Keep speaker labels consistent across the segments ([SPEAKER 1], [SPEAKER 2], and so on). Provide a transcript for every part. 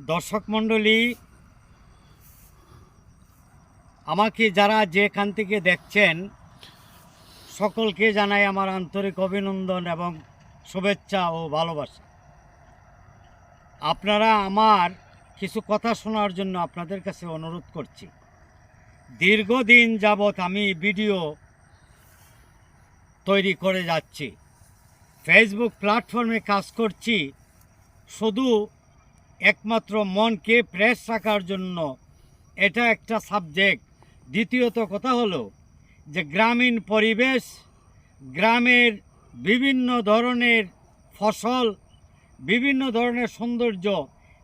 [SPEAKER 1] দর্শক মণ্ডলী, আমাকে যারা যেখান থেকে দেখছেন সকলকে জানাই আমার আন্তরিক অভিনন্দন এবং শুভেচ্ছা ও ভালোবাসা। আপনারা আমার কিছু কথা শোনার জন্য আপনাদের কাছে অনুরোধ করছি। দীর্ঘদিন যাবৎ আমি ভিডিও তৈরি করে যাচ্ছি, ফেসবুক প্ল্যাটফর্মে কাজ করছি, শুধু একমাত্র মনকে ফ্রেশ রাখার জন্য। এটা একটা সাবজেক্ট। দ্বিতীয়ত কথা হলো যে গ্রামীণ পরিবেশ, গ্রামের বিভিন্ন ধরনের ফসল, বিভিন্ন ধরনের সৌন্দর্য,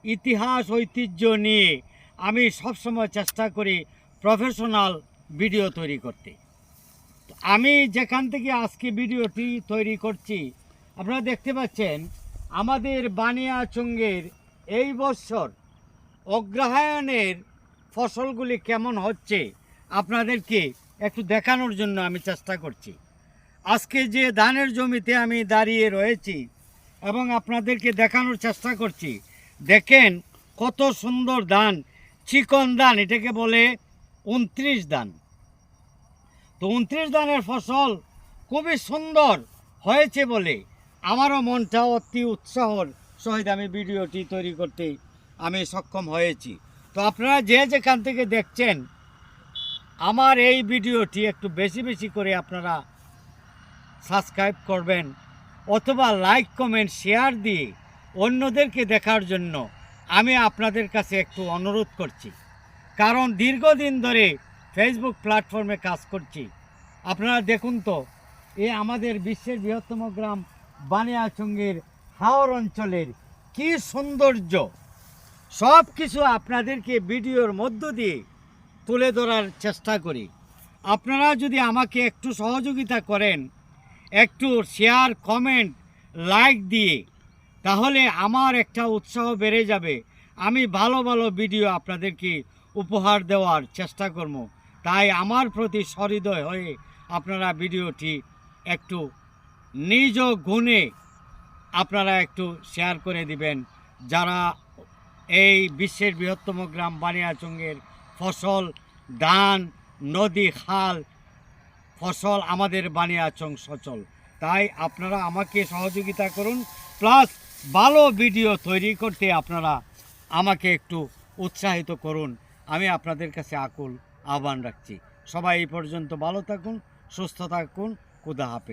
[SPEAKER 1] ইতিহাস, ঐতিহ্য নিয়ে আমি সবসময় চেষ্টা করি প্রফেশনাল ভিডিও তৈরি করতে। আমি যেখান থেকে আজকে ভিডিওটি তৈরি করছি, আপনারা দেখতে পাচ্ছেন আমাদের বানিয়াচঙ্গের এই বছর অগ্রহায়ণের ফসলগুলি কেমন হচ্ছে আপনাদেরকে একটু দেখানোর জন্য আমি চেষ্টা করছি। আজকে যে ধানের জমিতে আমি দাঁড়িয়ে রয়েছি এবং আপনাদেরকে দেখানোর চেষ্টা করছি, দেখেন কত সুন্দর ধান, চিকন ধান, এটাকে বলে 29 ধান। তো 29 ধানের ফসল খুবই সুন্দর হয়েছে বলে আমারও মনটা অতি উৎসাহর সহিত আমি ভিডিওটি তৈরি করতে আমি সক্ষম হয়েছি। তো আপনারা যে যেখান থেকে দেখছেন আমার এই ভিডিওটি একটু বেশি বেশি করে আপনারা সাবস্ক্রাইব করবেন, অথবা লাইক, কমেন্ট, শেয়ার দিয়ে অন্যদেরকে দেখার জন্য আমি আপনাদের কাছে একটু অনুরোধ করছি। কারণ দীর্ঘদিন ধরে ফেসবুক প্ল্যাটফর্মে কাজ করছি। আপনারা দেখুন তো, এ আমাদের বিশ্বের বৃহত্তম গ্রাম বানিয়াচঙ্গের হাওর অঞ্চলের কি সৌন্দর্য, সব কিছু আপনাদেরকে ভিডিওর মধ্য দিয়ে তুলে ধরার চেষ্টা করি। আপনারা যদি আমাকে একটু সহযোগিতা করেন, একটু শেয়ার, কমেন্ট, লাইক দিয়ে, তাহলে আমার একটা উৎসাহ বেড়ে যাবে। আমি ভালো ভালো ভিডিও আপনাদেরকে উপহার দেওয়ার চেষ্টা করব। তাই আমার প্রতি সহৃদয় হয়ে আপনারা ভিডিওটি একটু নিজ গুণে আপনারা একটু শেয়ার করে দিবেন। যারা এই বিশ্বের বৃহত্তম গ্রাম বানিয়াচঙ্গের ফসল, ধান, নদী, খাল, ফসল আমাদের বানিয়াচং সচল, তাই আপনারা আমাকে সহযোগিতা করুন, প্লাস ভালো ভিডিও তৈরি করতে আপনারা আমাকে একটু উৎসাহিত করুন। আমি আপনাদের কাছে আকুল আহ্বান রাখছি। সবাই এই পর্যন্ত ভালো থাকুন, সুস্থ থাকুন। খুদা হাফেজ।